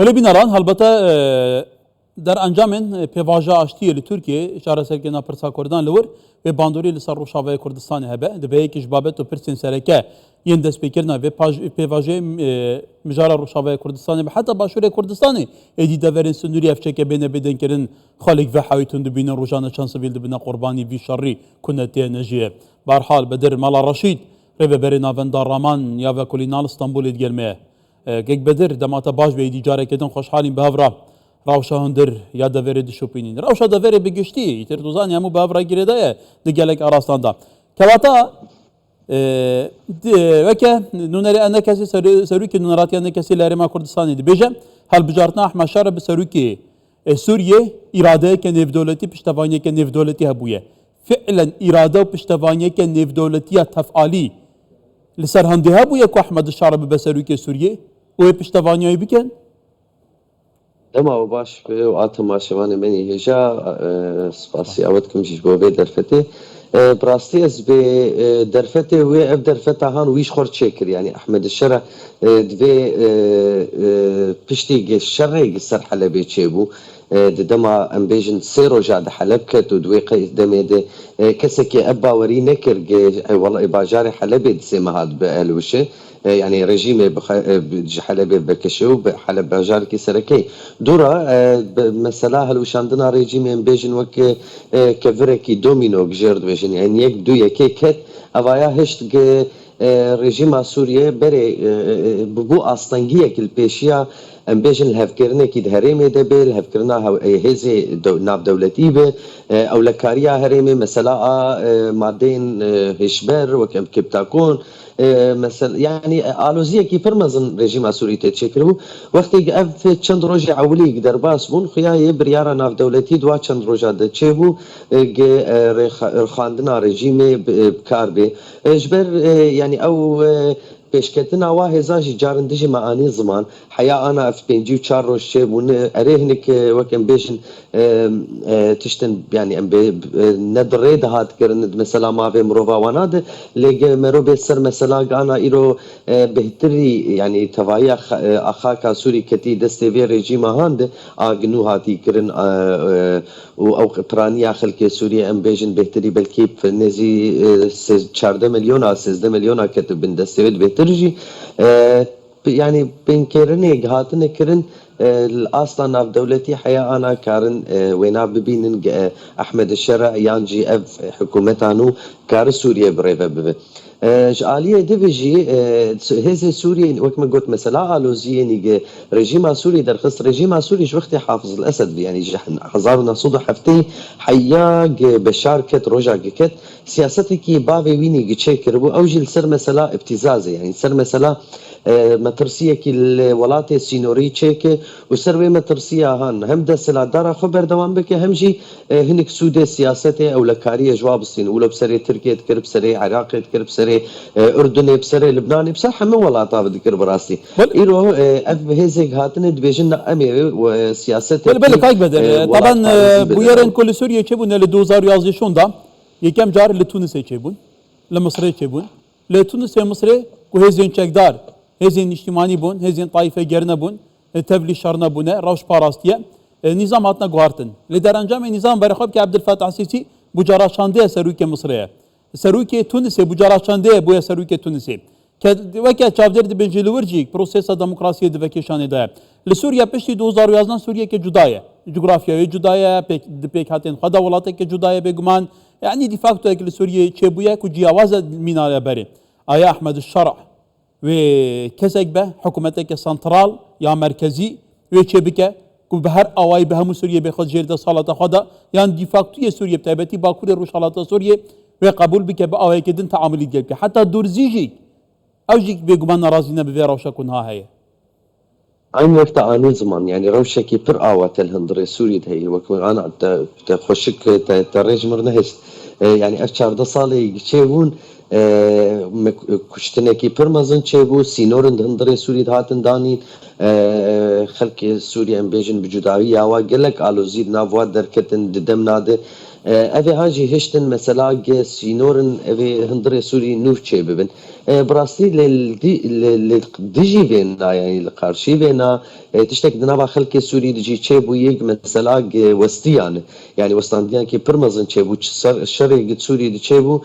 ولی بیناران البته در انجام پیواژه آشتی لی ترکیه شهر سرکنا پرسا کردان لور و باندوری لسر روشاوی کردستان هبه دبی کش بابت و پرسین سرکه ین دست بکرنا و پیواژه مجار روشاوی کردستان به حتی باشور کردستانی ادی دورین سنوری افچک بین بدن کردن خالق و حویتون دبین روزانه چانس ویل دبنا قربانی وی شری کنته نجیه برحال بدر مالا رشید ربه برنا وندار رامان یا و کلینال استانبول ادگلمه گگ بدر دمات باش به دیجاره کردن خوشحالیم به هفرا راوشا هندر یا دوره دشوپینین راوشا دوره بگشتی ایتر دوزانی همو به هفرا گیرده دگلک آراستاندا کواتا وکه نونری انه کسی سروکی نونراتی انه کسی لرما کردستانی دی بیجه هل بجارتنا احمد شهر به سروکی سوریه اراده که نیف دولتی پشتوانی که نیف دولتی هبویه فعلا اراده و پشتوانی که نیف دولتی تفعالی لسر هنده هبویه که احمد شهر به سروکی سوریه و پشتوانی بکن دما باش و آتما شوان منی هجا سپاسی عودكم جيش بوبي درفته براستي از به درفته و اف درفته هان ويش خور تشكر يعني احمد الشرع دبي پشتي الشرع سر حلبي تشيبو دما امبيجن سيرو جاد حلب كت ودوي قيس دمي دي كسكي ابا وري نكر والله باجاري حلبي دسيما هاد بالوشه يعني رجيم حلب بكشو بحلب باجار كي سركي دورا مثلا هلوش عندنا رجيم بيجن وك كفركي دومينو جيرد بيجن يعني يك دو يكي كت اوايا هشت رژیم سوریه بره ببو آستانگیه که الپیشیا ام بیشن الهفکرنه کی دهریم دبل الهفکرنا هزی ناب دولتی به او لکاریا هریم مثلا مادین هشبر وکم کبتاکون مثلا يعني آلوزية كي فرمزن رژیم سوری تشکرو وقتی اف چند روز اولی در باس بون خیای بریارا ناف دولتی دوا چند روز داد چهو خواندنا رژیم کار به اجبر يعني او پیشکتنا واهزاجی جارندجی معانی زمان حیا انا اف بینجی و چار روز شبون ارهنك وكم بيشن تشتن يعني ام ندري دهات كرن مثلا ما في مروفا وناد لقى مرو بسر مثلا انا ايرو بهتري يعني توايا اخاك سوري كتي دستي ريجيم هاند اغنو هاتي كرن او قطرانيا خلك سوريا ام بيجن بهتري بلكي نزي 14 مليون 16 مليون كتب بن دستي بهترجي يعني بين كرني هاتن كرن اصلا ناف دولتي حيا انا كارن وينا ببين احمد الشرع يانجي اف حكومتانو كار سوريا بريفا بب آلية ديفيجي هذا سوريا وكما قلت مثلا آلوزية نيجي رژیم سوري در خص رژیم سوري شو وقت حافظ الأسد يعني حزارنا صودا حفتي حيا بشار كت رجع كت سياستي كي باوي ويني تشكر بو أوجي سر مثلا ابتزازة يعني سر مثلا مترسية كي الولايات السينوري تشيك وسروي مترسية هان هم ده سلادارا خبر دوام بك همجي هنك سودة سياسته أو لكارية جواب الصين ولا بسري تركيا تكر بسري عراق تكر بسري أردن بسري لبنان بسر حمل ولا طاب ذكر براسي إيرو أف هزيك هاتن دبيجنا أمي وسياسته بله کاک بدر طبعا بویرن کل سوریه چه بون ل 2011 دا یکم جار لتونس چه بون لمصر چه بون لتونس مصر کو هزین چکدار هزین اجتماعی بون هزین طایفه گرنه بون تبلی شرنا بونه روش پاراستیه نظام هاتنا گوارتن لدر انجام نظام برخواب که عبدالفتاح السیسی بجارا شانده سروک مصریه سروک تونس بجارا شانده بویا سروک تونسی که وکه چاودر دی بنجلورجی پروسس دموکراسی دی وکیشانه ده لسوریا پشتی 2011 سوریه که جدایه جغرافیایی جدایه پیک هاتن خدا ولاته که جدایه بگمان يعني دي فاكتو اكل سوريا تشيبويا كوجي اواز مينا بري ايا احمد الشرع وكسك به حكومتك سنترال يا مركزي وتشيبكه كبهر اواي بهم سوريا بخد جيرده صلاة خدا يعني دي فاكتو سوريا بتاعتي باكور روشالات سوريا وقبول بك باواي كدن تعامل يجيك حتى دورزيجي اوجيك بيغمان نارازينا بفي روشا كونها هي عين وقت آني زمان يعني روشة كي پر آوات الهندري سوري هي وكمان أنا تخشك تريج مرنهس يعني أشار ده صالي شيبون كشتنه كي پر مزن شيبو سينورن هندري سوري هاتن داني خلق سوري ام بيجن بجداوي ياوا قلك آلوزيد نافوات دركتن ددم ناده اوه هاجي هشتن مثلا سينورن اوه هندري سوري نوف چه ببن براسي ديجي فينا يعني القارشي فينا تشتك دنابا خلق سوري دجي تشيبو يق مثلا وستيان يعني وستانديان كي برمزن تشيبو الشرق سوري دي تشيبو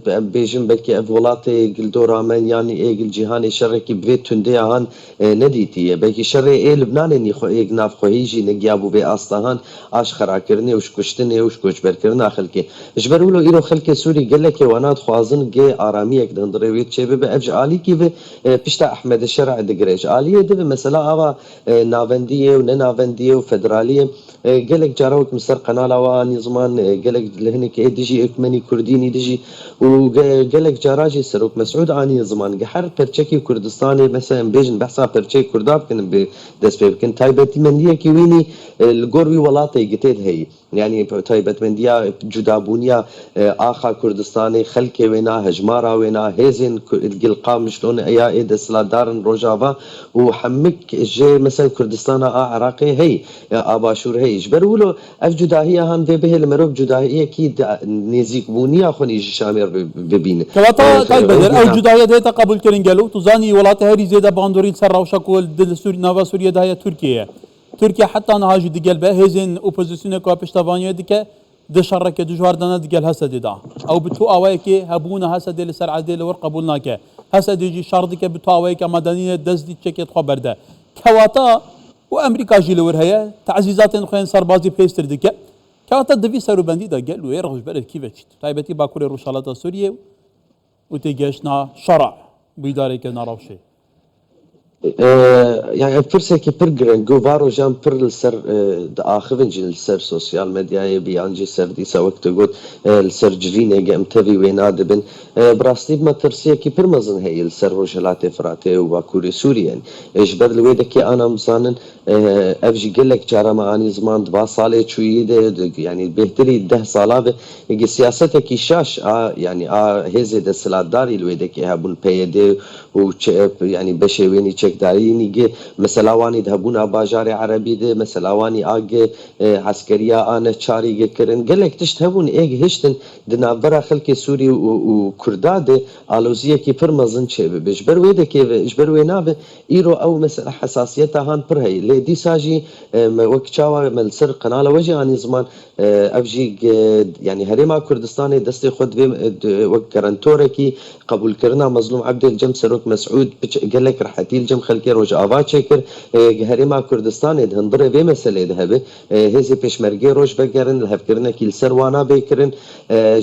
بيجن بكي افولاتي قل دورا من يعني قل جهاني شرقي بفيت تندي هان نديتي بكي شرقي لبنان اني خو ناف خويجي نقيابو بي اصلاهان اش خراكرني وش كشتني وش كوشبر كرنا خلقي جبرولو ايرو خلق سوري قال لك وانا خوازن جي اراميك دندريويت تشيبو بأفج آلي كيف بيشتا احمد الشرع دقريج آلية دبي مثلا ابا نافندية وننافندية وفدرالية قالك جاروك مصر قناة واني زمان قالك لهنك ديجي اكمني كرديني ديجي وقالك جاراجي سروك مسعود اني زمان قحر برشكي كردستاني مثلا بيجن بحثا برشكي كرداب كن بدس بكن تايبتي من دي كيويني القروي ولاطي قتيد هي يعني تايبت من دي جدابونيا اخا كردستاني خلكي وينا هجمارا وينا هيزن القام شلون ايا ايد سلادارن روجافا وحمك جي مثلا كردستان عراقي هي اباشور هي جبرولو اف جداهيه هان به المروب جداهيه كي نزيك بونيا خوني شامر ببين كواتا كاي بدر او جدايه ديتا قبول كرين قالوا تزاني ولات هاري زيدا باندورين سر وشكول دل سوري نافا سوريا دايا تركيا حتى انا هاجو ديقال به هيزن اوبوزيسيون كو بيشتافانيا ديكا دشرك دجواردنا ديقال هسا ديدا او بتو اوايكي هبونا هسا ديل سر عديل ور قبولناك هسا ديجي شاردك بتو اوايكا مدنيه دز دي تشكيت خبر ده كواتا وامريكا جي لور هيا تعزيزات خوين سربازي بيستر ديكا كواتا دفي سرو بندي دا قال له يرغش بلد كيفاش تايبتي باكوري روشالاتا سوريا وتيجاشنا شرع بيدارك ناروشي يعني فرصة كي برجرن جوفارو جام بر السر آخرين جل السر سوسيال ميديا بيانجي سر دي سوق تقول السر جرينة جام تبي ويناد بن براستي ما ترسيه كي برمزن هي السر روشلات فراتي وباكوري سوريا يعني إيش بدل ويدك أنا مسانن أفجي قل لك جارا معاني زمان دبا صالة شوية يعني بهتري 10 صالة يجي سياستك يشاش يعني هزي دسلات داري الويدك هابون بيدي و يعني بشويني داريني جي مثلا واني ذهبونا باجار عربي ده مثلا واني اج عسكريه انا تشاري جي كرن قال لك تشتهون ايج هشتن دنا برا خلك سوري وكرداد الوزيه كي فرمزن شي بجبر ويده كي بجبر ويناب ايرو او مثلا حساسيتها هان پر هي لي دي ساجي وكچاوا ملسر قناه وجه اني زمان افجي يعني هريما كردستاني دستي خد وكرنتوركي قبول كرنا مظلوم عبد الجم سروك مسعود قال لك رحتي الجم خلكي روج آوا چکر هرما کردستان دهندره به مسئله دهبه هزي پشمرگی روش بگرن لهف کرنه کیل سروانا بکرن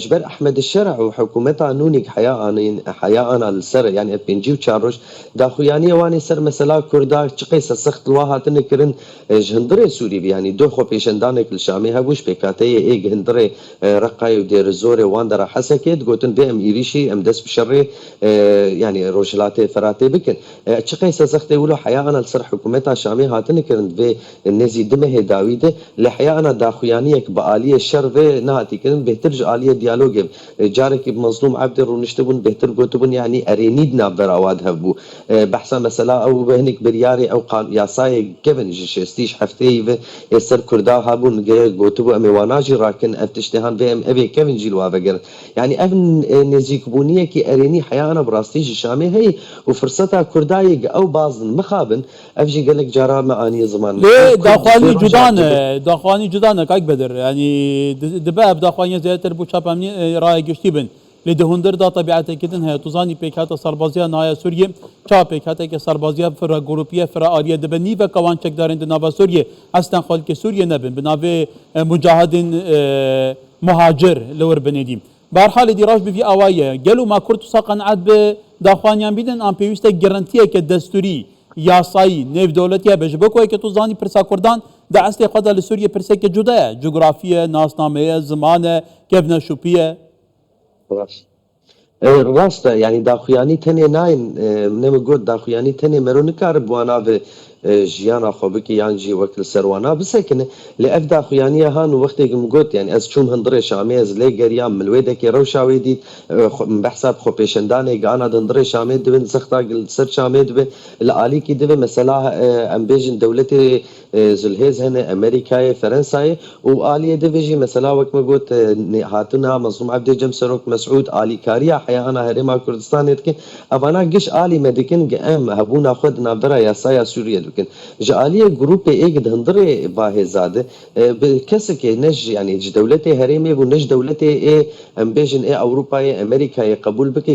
جبر احمد الشرع وحكومته نونيك حياة انا السر يعني بنجي وشاروش داخوياني واني سر مثلا كردا چقيس سخت الواهاتن كرن جهندره سوري يعني دو خو پیشندانك الشامي هبوش بكاتي اي جهندره رقاي ودير زوري واندرا حسكت قوتن بهم يريشي ام دس بشري يعني روجلاتي فراتي بكن چقيس سخت يقولوا حياة انا السر حكومتها شامي هاتن كرن في النزي دمه داويده لحياة انا داخويانيك بآلية الشر في نهاتي كرن بهترج آلية ديالوج جارك بمظلوم عبد ونشتبون بهتر قوتبون يعني ارينيدنا براواد هبو بحثا مثلا او بهنك برياري او قان ياساي كيفن جشستيش حفتي يسر كردا هابون قوتبو امي واناجي راكن افتشتهان بهم ابي كيفن جيلوا بقر يعني ابن نزيكبونيه كي اريني حياة انا براستيج الشامي هي وفرصتها كردايق او بعض مخابن افجي قال لك جرى معاني زمان ليه داخواني جدانه كاك بدر يعني دباب داخواني زياتر بو شابامني راي گشتيبن لدهندر دا طبيعته كدن هي توزاني بيكاتا سربازيا نايا سوريا چا بيكاتا که سربازيا فرا گروپيه فرا آريا دبني و كوان چك دارند ناوا سوريا اصلا خلق سوريا نبن بناوه مجاهدين مهاجر لور بنديم بارحال دي راج بفي اوايه قالوا ما كرت ساقن عد داخوانيان بيدن ام بيوسته جرانتيه كدستوري یاسایی نف دولتی بجبکوی که تو زانی پرسا کردان در اصل خود لسوریه پرسه که جداه جغرافیه ناسنامه زمانه کبنه شوپیه راسته يعني داخوياني تني ناين نم قد داخوياني تني مرو نكار بوانا جيانا خوبك يانجي وكل سروانا بسكن لأفدا خيانية هان وقتك مقوت يعني از چون هندري شامي از لي گريام ملويدك روشا ويدي بحساب خو پیشنداني گانا دندري شامي دبن سختا سر شامي دبن الالي كي دبن مثلا ام بيجن دولتي زلهيز هنا امريكا فرنسا والي دبجي مثلا وقت ما قلت هاتنا مظلوم عبد الجم سروك مسعود الي كاريا حيانا هرما كردستان يتكن افانا قش الي مدكن قام هبونا خدنا برا يا سايا سوريا لكن جاليه جروب ايج هندري باه زاده بكسك نج يعني دولتي هرمي ونج دولتي اي ام بيجن اي اوروبا اي امريكا قبول بك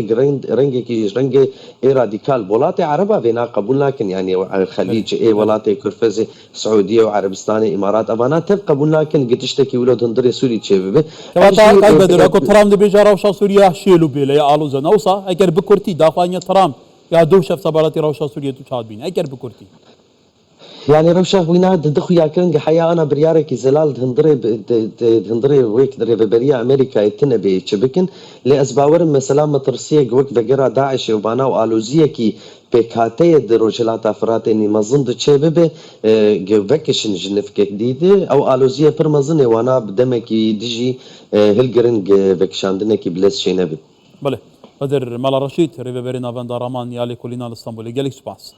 رنجي كي رنجي اي راديكال بولاتي عربا بينا قبول لكن يعني الخليج اي ولاتي كرفزي سعوديه وعربستان امارات افانا تبقى قبول لكن قتشتكي ولد هندري سوري تشبه كواتا قال بدر اكو ترام دي بيجا روشا سوريا شيلو بيلا يا الو زنوسا اگر بكورتي دافانيا ترام يا دو شف سبالاتي روشا سوريا تو تشاد بين اگر بكورتي يعني روشا وينا دخو يا كرنج حيا انا بريارك زلال هندري ويك دري بريا امريكا يتنبي تشبكن لاسباور مثلا مترسيه وك دغرا داعش وبانا والوزيه كي بكاتيه دروجلات افرات اني مزند تشبه جوكشن جنفك جديد او الوزيه فرمزن وانا بدمكي ديجي هلجرنج بكشاندنكي بلس شينبي بله بدر مال رشيد ريفيرينا فان دارامان يالي كولينا الاسطنبولي جالك سباس